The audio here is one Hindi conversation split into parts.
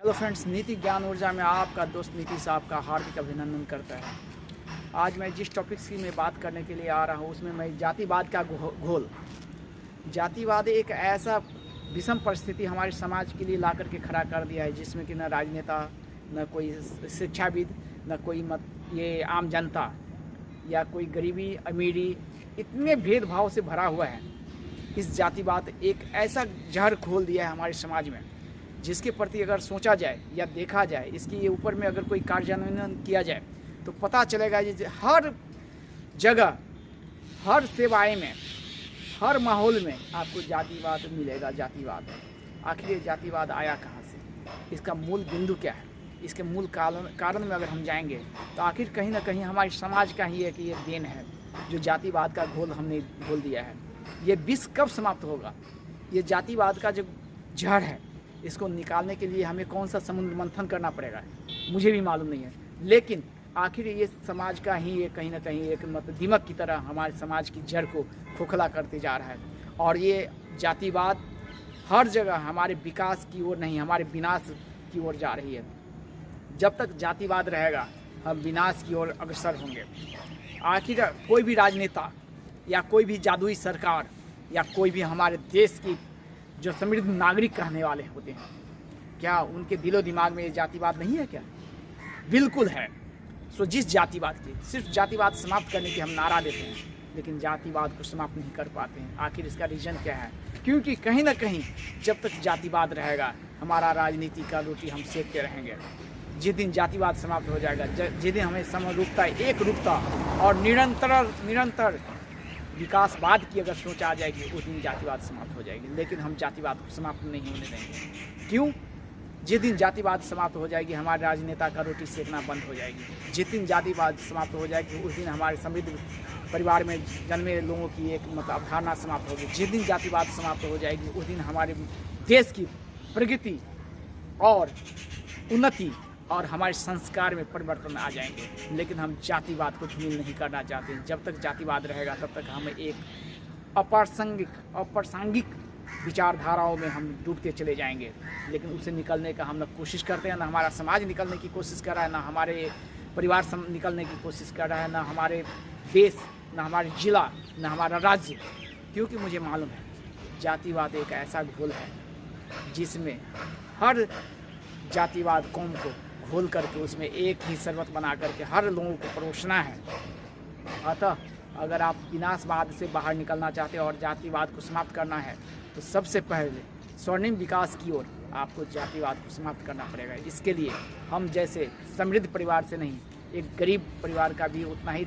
हेलो फ्रेंड्स, नीति ज्ञान ऊर्जा में आपका दोस्त नीति साहब का हार्दिक अभिनंदन करता है। आज मैं जिस टॉपिक्स की मैं बात करने के लिए आ रहा हूँ उसमें मैं जातिवाद का घोल। जातिवाद एक ऐसा विषम परिस्थिति हमारे समाज के लिए ला करके खड़ा कर दिया है जिसमें कि न राजनेता, न कोई शिक्षाविद, न कोई ये आम जनता या कोई गरीबी अमीरी, इतने भेदभाव से भरा हुआ है। इस जातिवाद एक ऐसा जहर खोल दिया है हमारे समाज में जिसके प्रति अगर सोचा जाए या देखा जाए, इसके ऊपर में अगर कोई कार्यान्वयन किया जाए तो पता चलेगा कि हर जगह, हर सेवाएं में, हर माहौल में आपको जातिवाद मिलेगा। जातिवाद आखिर ये जातिवाद आया कहाँ से, इसका मूल बिंदु क्या है, इसके मूल कारण में अगर हम जाएंगे तो आखिर कहीं ना कहीं हमारे समाज का ही एक ये देन है जो जातिवाद का घोल हमने घोल दिया है। ये विष कब समाप्त होगा? ये जातिवाद का जो जहर है इसको निकालने के लिए हमें कौन सा समुद्र मंथन करना पड़ेगा, मुझे भी मालूम नहीं है, लेकिन आखिर ये समाज का ही ये कहीं ना कहीं एक दीमक की तरह हमारे समाज की जड़ को खोखला करते जा रहा है। और ये जातिवाद हर जगह हमारे विकास की ओर नहीं, हमारे विनाश की ओर जा रही है। जब तक जातिवाद रहेगा हम विनाश की ओर अग्रसर होंगे। आखिर कोई भी राजनेता या कोई भी जादुई सरकार या कोई भी हमारे देश की जो समृद्ध नागरिक कहने वाले होते हैं, क्या उनके दिलो दिमाग में ये जातिवाद नहीं है क्या? बिल्कुल है। सो जिस जातिवाद की सिर्फ जातिवाद समाप्त करने की हम नारा देते हैं लेकिन जातिवाद को समाप्त नहीं कर पाते हैं। आखिर इसका रीज़न क्या है? क्योंकि कहीं ना कहीं जब तक जातिवाद रहेगा हमारा राजनीति का रोटी हम सेकते रहेंगे। जिस दिन जातिवाद समाप्त हो जाएगा, जिस दिन हमें समरूपता, एक रूपता और निरंतर विकासवाद की अगर सोच आ जाएगी उस दिन जातिवाद समाप्त हो जाएगी। लेकिन हम जातिवाद को समाप्त नहीं होने देंगे। क्यों? जिस दिन जातिवाद समाप्त हो जाएगी हमारे राजनेता का रोटी सेकना बंद हो जाएगी। जिस दिन जातिवाद समाप्त हो जाएगी उस दिन हमारे समृद्ध परिवार में जन्मे लोगों की एक अवधारणा समाप्त होगी। जिस दिन जातिवाद समाप्त हो जाएगी उस दिन हमारे देश की प्रगति और उन्नति और हमारे संस्कार में परिवर्तन आ जाएंगे। लेकिन हम जातिवाद को धूमिल नहीं करना चाहते। जब तक जातिवाद रहेगा तब तक हम एक अप्रासंगिक विचारधाराओं में हम डूबते चले जाएंगे। लेकिन उससे निकलने का हम न कोशिश करते हैं, ना हमारा समाज निकलने की कोशिश कर रहा है, ना हमारे परिवार निकलने की कोशिश कर रहा है, ना हमारे देश, ना हमारे जिला, ना हमारा राज्य। क्योंकि मुझे मालूम है जातिवाद एक ऐसा घोल है जिसमें हर जातिवाद कौम को घोल करके उसमें एक ही शरबत बना करके हर लोगों को परोसना है। अतः अगर आप विनाशवाद से बाहर निकलना चाहते हैं और जातिवाद को समाप्त करना है तो सबसे पहले स्वर्णिम विकास की ओर आपको जातिवाद को समाप्त करना पड़ेगा। इसके लिए हम जैसे समृद्ध परिवार से नहीं, एक गरीब परिवार का भी उतना ही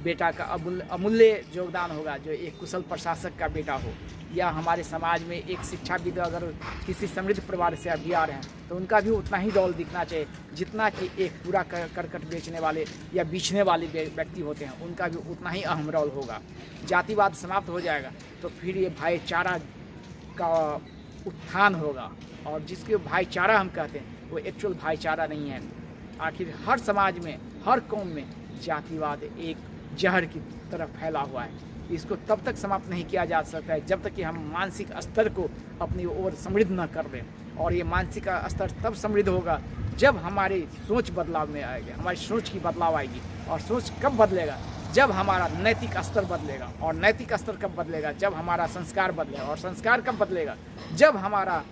बेटा का अमूल्य योगदान होगा जो एक कुशल प्रशासक का बेटा हो, या हमारे समाज में एक शिक्षाविद अगर किसी समृद्ध परिवार से अभी आ रहे हैं तो उनका भी उतना ही रोल दिखना चाहिए जितना कि एक पूरा करकट बेचने वाले या बेचने वाले व्यक्ति होते हैं, उनका भी उतना ही अहम रोल होगा। जातिवाद समाप्त हो जाएगा तो फिर ये भाईचारा का उत्थान होगा, और जिसके भाईचारा हम कहते हैं वो एक्चुअल भाईचारा नहीं है। आखिर हर समाज में, हर कौम में जातिवाद एक जहर की तरफ फैला हुआ है। इसको तब तक समाप्त नहीं किया जा सकता है जब तक कि हम मानसिक स्तर को अपनी ओर समृद्ध न कर दें। और ये मानसिक स्तर तब समृद्ध होगा जब हमारी सोच बदलाव में आएगी, हमारी सोच की बदलाव आएगी। और सोच कब बदलेगा? जब हमारा नैतिक स्तर बदलेगा। और नैतिक स्तर कब बदलेगा? जब हमारा संस्कार बदलेगा। और संस्कार कब बदलेगा? जब हमारा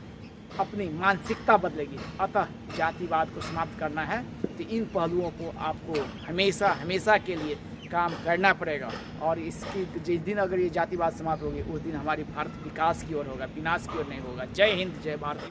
अपनी मानसिकता बदलेगी। अतः जातिवाद को समाप्त करना है तो इन पहलुओं को आपको हमेशा के लिए काम करना पड़ेगा। और इसकी जिस दिन अगर ये जातिवाद समाप्त होगी उस दिन हमारी भारत विकास की ओर होगा, विनाश की ओर नहीं होगा। जय हिंद, जय भारत।